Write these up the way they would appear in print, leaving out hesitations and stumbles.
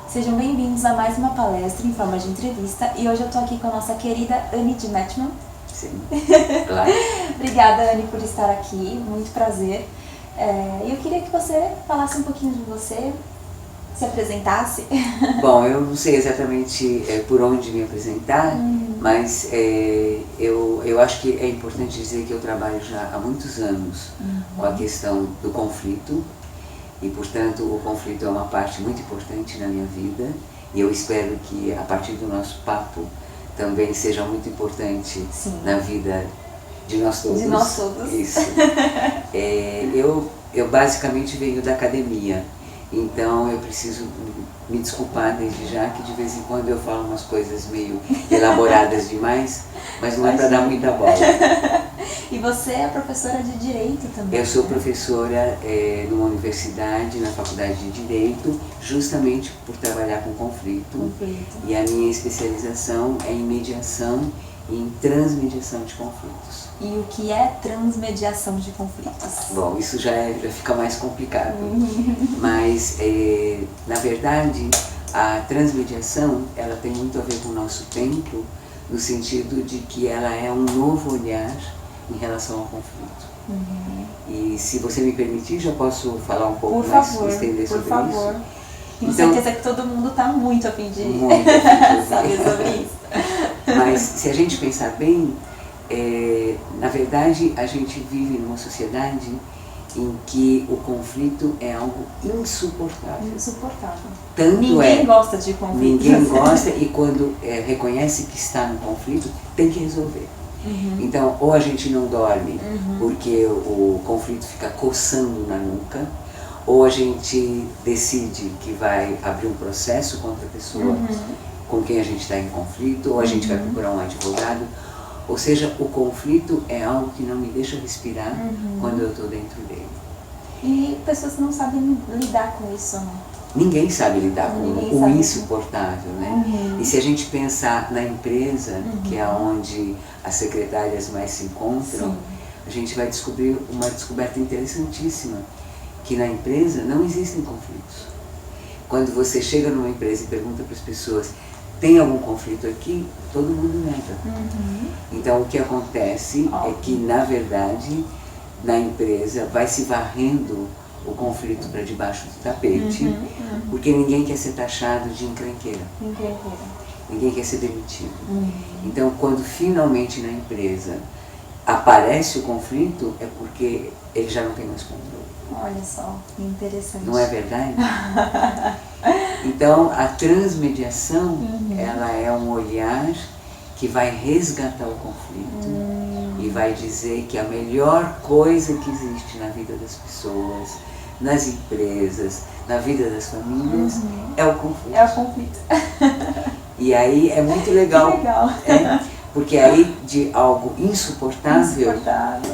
Sejam bem-vindos a mais uma palestra em forma de entrevista e hoje eu tô aqui com a nossa querida Anne de Mettmann. Sim, claro. Obrigada, Anne, por estar aqui, muito prazer. Eu queria que você falasse um pouquinho de você, se apresentasse. Bom, eu não sei exatamente por onde me apresentar, mas eu acho que é importante dizer que eu trabalho já há muitos anos com a questão do conflito e, portanto, o conflito é uma parte muito importante na minha vida e eu espero que, a partir do nosso papo, também seja muito importante Sim. na vida de nós todos. De nós todos. Isso. Eu basicamente venho da academia. Então eu preciso me desculpar desde já que de vez em quando eu falo umas coisas meio elaboradas demais, mas não é para dar muita bola. E você é professora de Direito também? Eu sou professora numa universidade, na Faculdade de Direito, justamente por trabalhar com conflito. E a minha especialização é em mediação e em transmediação de conflitos. E o que é transmediação de conflitos? Bom, isso já fica mais complicado, mas na verdade a transmediação ela tem muito a ver com o nosso tempo, no sentido de que ela é um novo olhar em relação ao conflito. E se você me permitir, já posso falar um pouco mais, estender sobre isso? Tenho certeza que todo mundo está muito a fim de saber sobre isso. Mas se a gente pensar bem, na verdade a gente vive numa sociedade em que o conflito é algo insuportável. Insuportável. Ninguém gosta de conflito. Ninguém gosta e quando reconhece que está no conflito, tem que resolver. Então, ou a gente não dorme porque o conflito fica coçando na nuca, ou a gente decide que vai abrir um processo contra a pessoa com quem a gente está em conflito, ou a gente vai procurar um advogado. Ou seja, o conflito é algo que não me deixa respirar quando eu estou dentro dele. E pessoas não sabem lidar com isso, né? Ninguém sabe lidar com o insuportável, né? E se a gente pensar na empresa, que é onde as secretárias mais se encontram, a gente vai descobrir uma descoberta interessantíssima, que na empresa não existem conflitos. Quando você chega numa empresa e pergunta para as pessoas, tem algum conflito aqui? Todo mundo nega. Então o que acontece é que, na verdade, na empresa vai se varrendo o conflito para debaixo do tapete, porque ninguém quer ser taxado de encrenqueira. Ninguém quer ser demitido. Então, quando finalmente na empresa aparece o conflito, é porque ele já não tem mais controle. Olha só, que interessante. Não é verdade? Então, a transmediação, ela é um olhar que vai resgatar o conflito e vai dizer que a melhor coisa que existe na vida das pessoas, nas empresas, na vida das famílias, é o conflito. É o conflito. E aí é muito legal. Que legal. Porque aí de algo insuportável,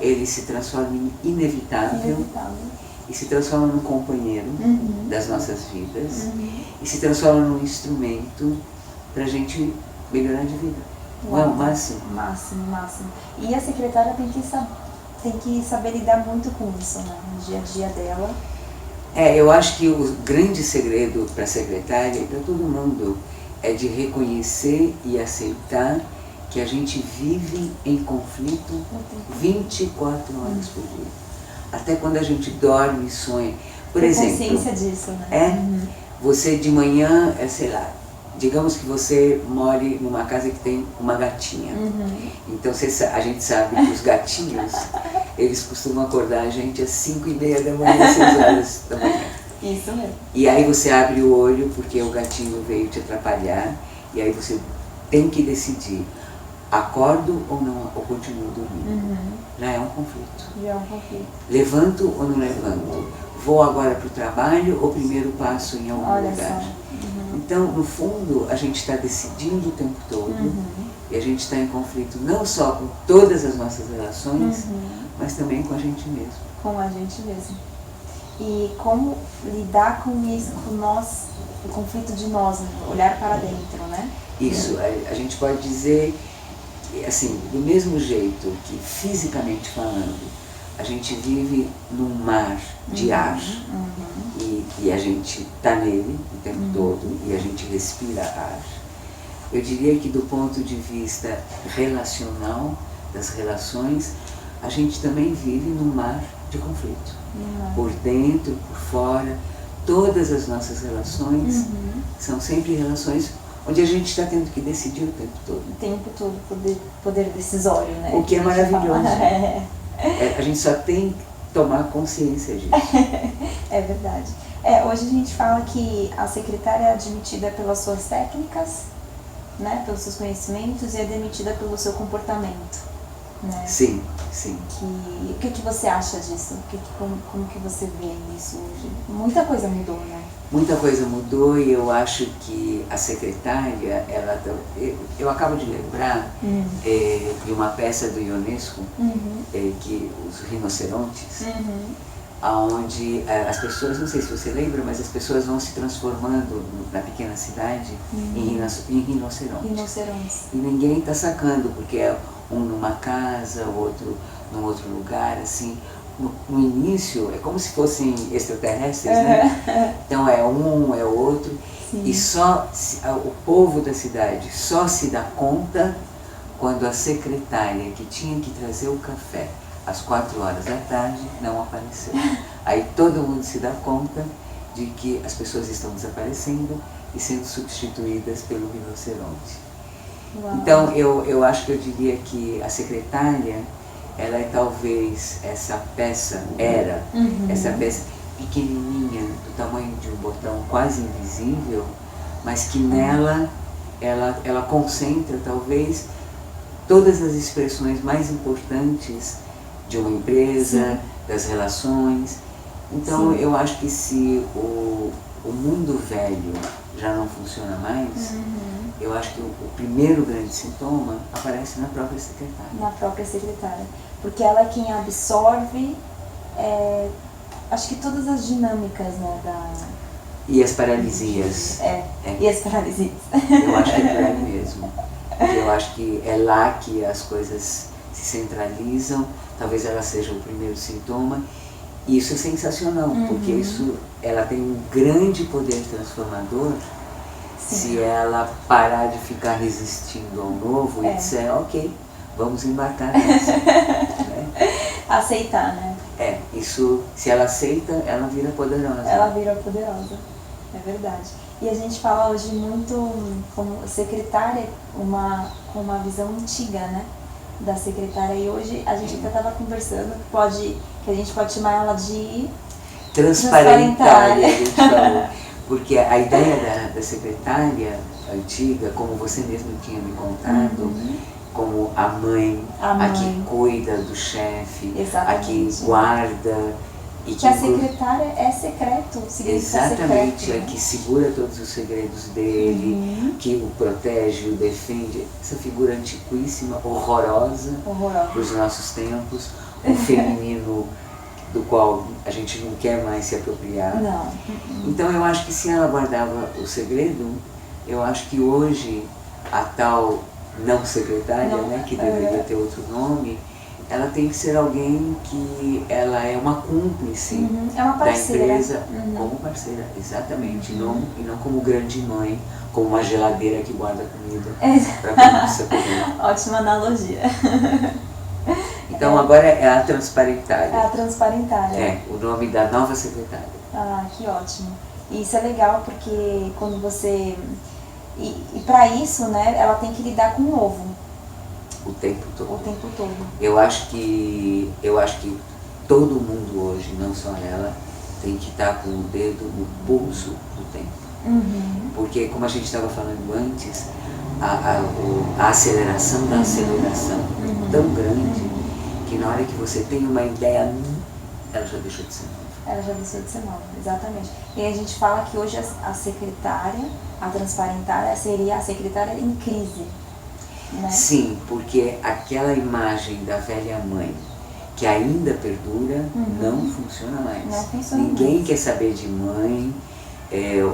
ele se transforma em inevitável. E se transforma num companheiro das nossas vidas e se transforma num instrumento para a gente melhorar de vida. Não é o máximo? Máximo. E a secretária tem que saber lidar muito com isso, né, no dia a dia dela. Eu acho que o grande segredo para a secretária e para todo mundo é de reconhecer e aceitar que a gente vive em conflito 24 horas por dia. Até quando a gente dorme e sonha. Por exemplo, consciência disso, né? Você de manhã, sei lá, digamos que você more numa casa que tem uma gatinha. Então a gente sabe que os gatinhos, eles costumam acordar a gente às 5:30 da manhã, 6 horas da manhã. Isso mesmo. E aí você abre o olho porque o gatinho veio te atrapalhar, e aí você tem que decidir, acordo ou não, ou continuo dormindo. Já é um conflito. Levanto ou não levanto? Vou agora para o trabalho ou primeiro passo em algum lugar? Então, no fundo, a gente está decidindo o tempo todo e a gente está em conflito não só com todas as nossas relações, mas também com a gente mesmo. Com a gente mesmo. E como lidar com isso, o conflito de nós, olhar para dentro, né? Isso, a gente pode dizer, assim, do mesmo jeito que fisicamente falando, a gente vive num mar de ar e que a gente está nele o tempo todo e a gente respira ar. Eu diria que do ponto de vista relacional, das relações, a gente também vive num mar de conflito. Por dentro, por fora, todas as nossas relações são sempre relações onde a gente está tendo que decidir o tempo todo. O tempo todo, poder decisório, né? O que é maravilhoso. A gente só tem que tomar consciência disso. É verdade. Hoje a gente fala que a secretária é admitida pelas suas técnicas, né, pelos seus conhecimentos, e é demitida pelo seu comportamento, né? Sim, sim. O que você acha disso? Como que você vê isso hoje? Muita coisa mudou, né? Muita coisa mudou e eu acho que a secretária, eu acabo de lembrar de uma peça do Ionesco, que os rinocerontes, onde as pessoas, não sei se você lembra, mas as pessoas vão se transformando na pequena cidade em rinocerontes. E ninguém está sacando, porque é um numa casa, o outro num outro lugar, assim. No início é como se fossem extraterrestres, né? Então é um, é outro. Sim. E só o povo da cidade só se dá conta quando a secretária que tinha que trazer o café às 4 horas da tarde não apareceu. Aí todo mundo se dá conta de que as pessoas estão desaparecendo e sendo substituídas pelo rinoceronte. Uau. Então eu acho que eu diria que a secretária, ela é talvez essa peça pequenininha, do tamanho de um botão quase invisível, mas que nela ela concentra talvez todas as expressões mais importantes de uma empresa, das relações. Então eu acho que se o mundo velho já não funciona mais, eu acho que o primeiro grande sintoma aparece na própria secretária. Na própria secretária. Porque ela é quem absorve, acho que todas as dinâmicas, né, E as paralisias. E as paralisias. Eu acho que é por aí mesmo. Eu acho que é lá que as coisas se centralizam, talvez ela seja o primeiro sintoma. E isso é sensacional, porque ela tem um grande poder transformador. Sim. Se ela parar de ficar resistindo ao novo e disser, ok, vamos embarcar nessa. Né? Aceitar, né? Isso, se ela aceita, ela vira poderosa. Ela vira poderosa, é verdade. E a gente fala hoje muito como secretária, com uma visão antiga, né? Da secretária, e hoje a gente até estava conversando que a gente pode chamar ela de transparentária, a gente falou. Porque a ideia da secretária antiga, como você mesmo tinha me contado, como a mãe, a que cuida do chefe, a que guarda. E que a secretária é secreto, exatamente, secreto, né? A que segura todos os segredos dele, que o protege, o defende. Essa figura antiquíssima, horrorosa para os nossos tempos, um feminino do qual a gente não quer mais se apropriar. Não. Então eu acho que se ela guardava o segredo, eu acho que hoje a tal não secretária, né, que deveria ter outro nome, ela tem que ser alguém que ela é uma cúmplice da empresa, como parceira, exatamente, e não como grande mãe, como uma geladeira que guarda comida para a criança comer. Ótima analogia. Então agora é a transparentária. É a transparentária. O nome da nova secretária. Ah, que ótimo. E isso é legal porque quando você... E para isso, né, ela tem que lidar com o novo. O tempo todo. O tempo todo. Eu acho que todo mundo hoje, não só ela, tem que estar com o dedo no pulso do tempo. Porque, como a gente estava falando antes, a aceleração da aceleração é tão grande que na hora que você tem uma ideia, ela já deixou de ser nova. Ela já deixou de ser nova, exatamente. E a gente fala que hoje a secretária, a transparentária, seria a secretária em crise. Né? Sim, porque aquela imagem da velha mãe que ainda perdura não funciona mais. Não funciona Ninguém mais. quer saber de mãe,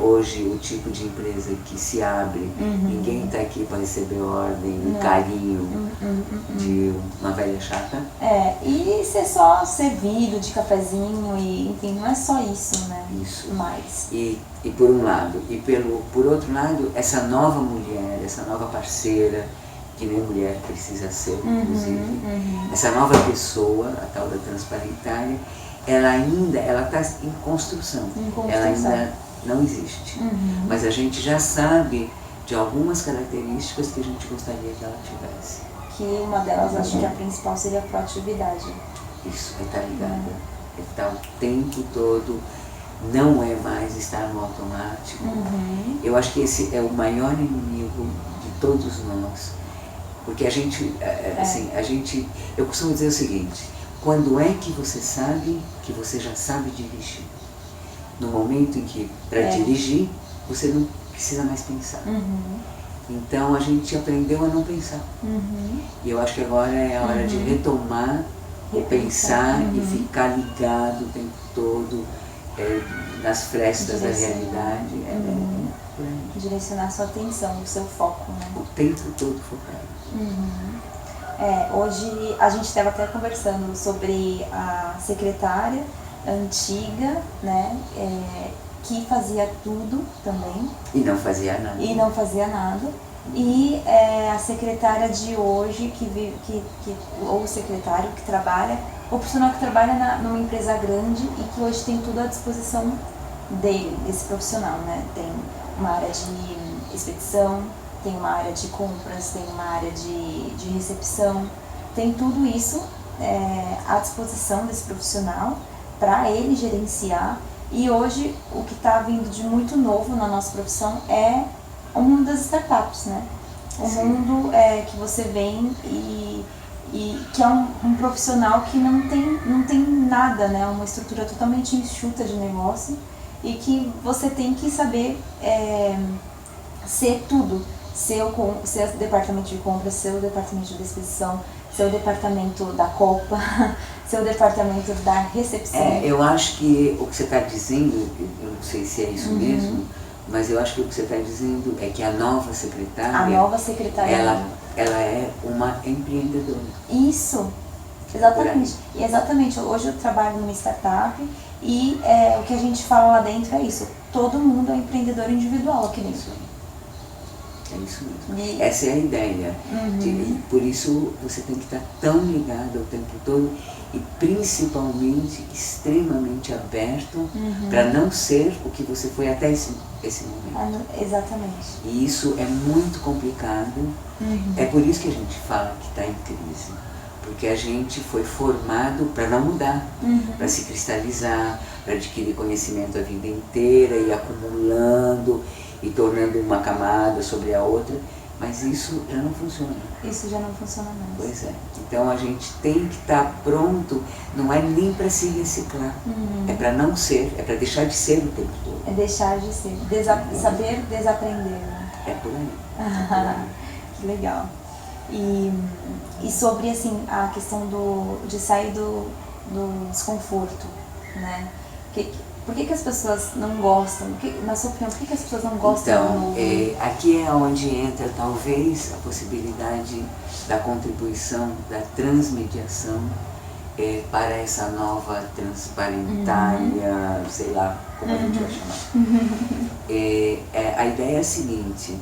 Hoje o tipo de empresa que se abre, ninguém está aqui para receber ordem e carinho de uma velha chata. E ser só servido de cafezinho, e enfim, não é só isso, né? Isso. Mais. E por um lado, por outro lado, essa nova mulher, essa nova parceira, que nem mulher precisa ser, inclusive, essa nova pessoa, a tal da transparentária, ela está em construção. Ela ainda não existe. Mas a gente já sabe de algumas características que a gente gostaria que ela tivesse. Que uma delas, acho que a principal seria a proatividade. Isso, é estar ligada. É estar o tempo todo, não é mais estar no automático. Eu acho que esse é o maior inimigo de todos nós. Porque a gente, eu costumo dizer o seguinte: quando é que você sabe que você já sabe dirigir? No momento em que, para dirigir, você não precisa mais pensar. Então a gente aprendeu a não pensar. E eu acho que agora é a hora de retomar o pensar e ficar ligado o tempo todo nas frestas da realidade. Direcionar sua atenção, o seu foco, né? O tempo todo focado. Hoje a gente estava até conversando sobre a secretária antiga, né? Que fazia tudo também. E não fazia nada. E a secretária de hoje, ou o secretário que trabalha, ou o profissional que trabalha numa empresa grande e que hoje tem tudo à disposição dele, desse profissional, né? Tem uma área de expedição, tem uma área de compras, tem uma área de recepção, tem tudo isso à disposição desse profissional para ele gerenciar. E hoje o que está vindo de muito novo na nossa profissão é o mundo das startups, né? O mundo que você vem e que é um profissional que não tem nada, né? Uma estrutura totalmente enxuta de negócio e que você tem que saber ser tudo. Ser o departamento de compras, ser o departamento de expedição, ser o departamento da copa, ser o departamento da recepção. Eu acho que o que você está dizendo, eu não sei se é isso mesmo, mas eu acho que o que você está dizendo é que a nova secretária, ela é uma empreendedora. Isso, exatamente. E exatamente, hoje eu trabalho numa startup e o que a gente fala lá dentro é isso. Todo mundo é empreendedor individual aqui dentro. É isso mesmo. Essa é a ideia. E por isso você tem que estar tão ligado o tempo todo e principalmente extremamente aberto para não ser o que você foi até esse momento. Exatamente. E isso é muito complicado. É por isso que a gente fala que está em crise. Porque a gente foi formado para não mudar, para se cristalizar, para adquirir conhecimento a vida inteira e acumulando e tornando uma camada sobre a outra, mas isso já não funciona. Isso já não funciona mais. Pois é. Então a gente tem que estar pronto, não é nem para se reciclar, é para não ser, é para deixar de ser o tempo todo. É deixar de ser, saber desaprender, né? É por aí. Que legal. E sobre assim, a questão de sair do desconforto, né? Por que as pessoas não gostam? Na sua opinião, por que as pessoas não gostam do novo? Aqui é onde entra talvez a possibilidade da contribuição, da transmediação para essa nova transparentária, sei lá como a gente vai chamar. A ideia é a seguinte: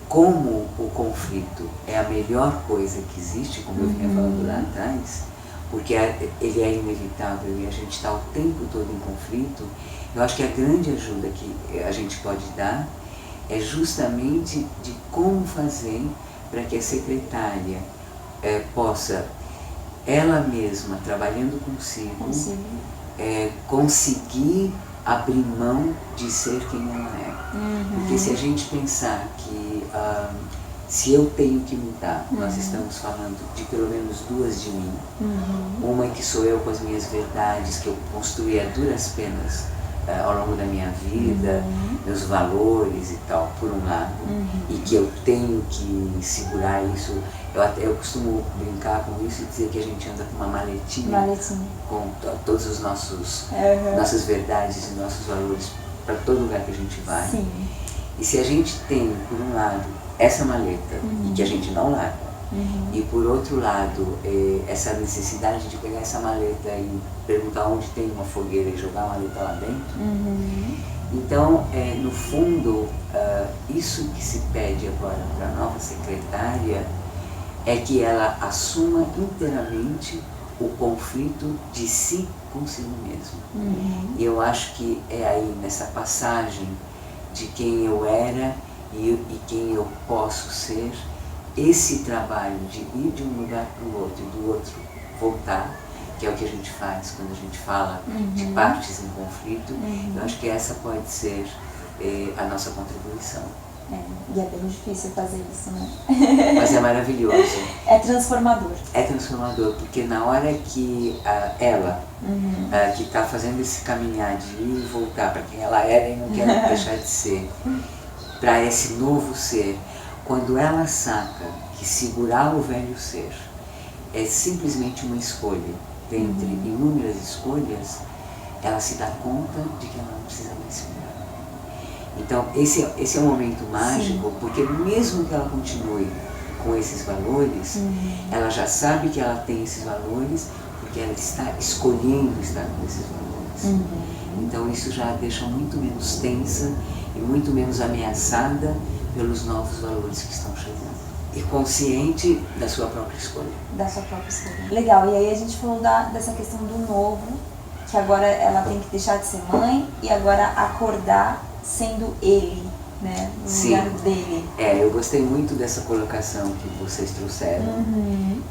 como o conflito é a melhor coisa que existe, como eu vinha falando lá atrás, porque ele é inevitável e a gente está o tempo todo em conflito, eu acho que a grande ajuda que a gente pode dar é justamente de como fazer para que a secretária possa, ela mesma, trabalhando consigo, conseguir abrir mão de ser quem ela é. Porque se a gente pensar que se eu tenho que mudar, nós estamos falando de pelo menos duas de mim. Uma que sou eu com as minhas verdades, que eu construí a duras penas ao longo da minha vida, meus valores e tal, por um lado, e que eu tenho que segurar isso. Eu costumo brincar com isso e dizer que a gente anda com uma maletinha. Com todos os nossas verdades e nossos valores para todo lugar que a gente vai. Sim. E se a gente tem, por um lado, essa maleta, e que a gente não larga, e por outro lado, essa necessidade de pegar essa maleta e perguntar onde tem uma fogueira e jogar a maleta lá dentro, então, no fundo, isso que se pede agora para a nova secretária é que ela assuma inteiramente o conflito de si consigo mesmo. E eu acho que é aí, nessa passagem de quem eu era e quem eu posso ser, esse trabalho de ir de um lugar para o outro e do outro voltar, que é o que a gente faz quando a gente fala de partes em conflito, eu acho que essa pode ser a nossa contribuição. E é bem difícil fazer isso, né? Mas é maravilhoso. É transformador. É transformador, porque na hora que ela, que está fazendo esse caminhar de ir e voltar para quem ela era e não quer deixar de ser, para esse novo ser, quando ela saca que segurar o velho ser é simplesmente uma escolha, dentre inúmeras escolhas, ela se dá conta de que ela não precisa mais segurar. Então, esse é um momento mágico, porque mesmo que ela continue com esses valores, ela já sabe que ela tem esses valores, porque ela está escolhendo estar com esses valores. Então, isso já a deixa muito menos tensa e muito menos ameaçada pelos novos valores que estão chegando. E consciente da sua própria escolha. Da sua própria escolha. Legal, e aí a gente falou dessa questão do novo, que agora ela tem que deixar de ser mãe e agora acordar sendo ele, né? No lugar dele. Eu gostei muito dessa colocação que vocês trouxeram,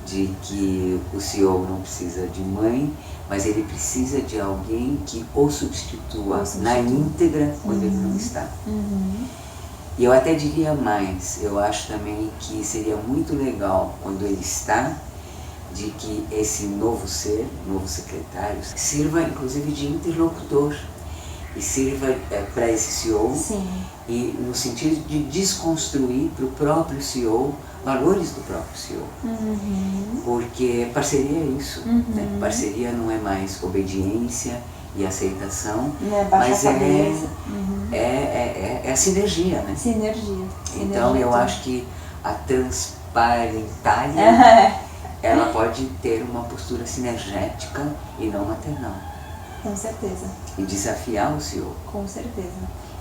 de que o CEO não precisa de mãe, mas ele precisa de alguém que o substitua na íntegra quando ele não está. E eu até diria mais, eu acho também que seria muito legal quando ele está, de que esse novo ser, novo secretário, sirva inclusive de interlocutor e sirva para esse CEO, e no sentido de desconstruir para o próprio CEO valores do próprio CEO. Porque parceria é isso, né? Parceria não é mais obediência e aceitação, mas é a sinergia, né? Sinergia. Então eu acho que a transparentária ela pode ter uma postura sinergética e não maternal. Com certeza. E desafiar o CEO. Com certeza.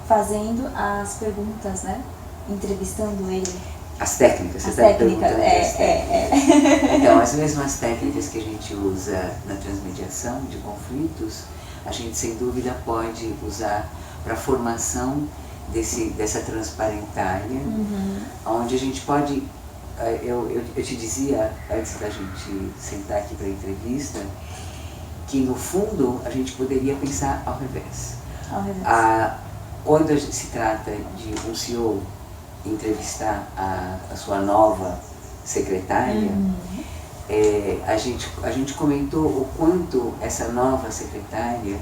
Fazendo as perguntas, né? Entrevistando ele. As técnicas, você está perguntando as técnicas. Então, as mesmas técnicas que a gente usa na transmediação de conflitos, a gente sem dúvida pode usar para a formação dessa transparentária, onde a gente pode, eu te dizia antes da gente sentar aqui para a entrevista, que no fundo a gente poderia pensar ao revés. Quando se trata de um CEO entrevistar a sua nova secretária, a gente comentou o quanto essa nova secretária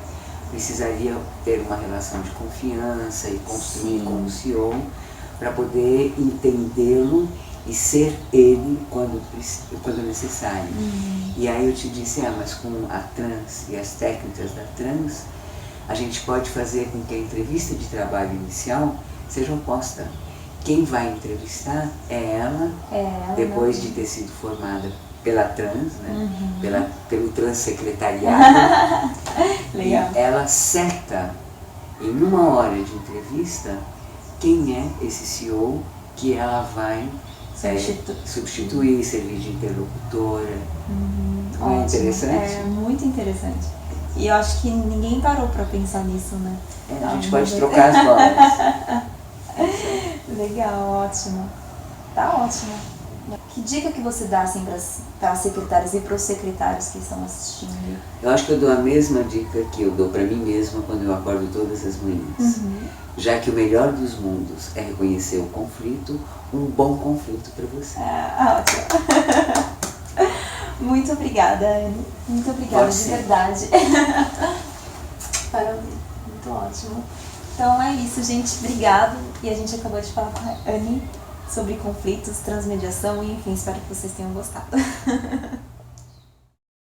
precisaria ter uma relação de confiança e construir com o CEO para poder entendê-lo e ser ele quando necessário. E aí eu te disse, mas com a trans e as técnicas da trans, a gente pode fazer com que a entrevista de trabalho inicial seja oposta. Quem vai entrevistar é ela depois de ter sido formada pela trans, né? Pelo transsecretariado. Legal. E ela seta em uma hora de entrevista quem é esse CEO que ela vai substituir, servir de interlocutora. Não é interessante? É muito interessante. E eu acho que ninguém parou para pensar nisso, né? A gente pode trocar as bolas. Legal, ótimo. Tá ótimo. Que dica que você dá assim, para as secretárias e para os secretários que estão assistindo? Eu acho que eu dou a mesma dica que eu dou para mim mesma quando eu acordo todas as manhãs. Já que o melhor dos mundos é reconhecer o conflito, um bom conflito para você. Ótimo. Muito obrigada, Anne. Muito obrigada, de verdade. Muito ótimo. Então é isso, gente. Obrigado. E a gente acabou de falar com a Anne sobre conflitos, transmediação e enfim, espero que vocês tenham gostado.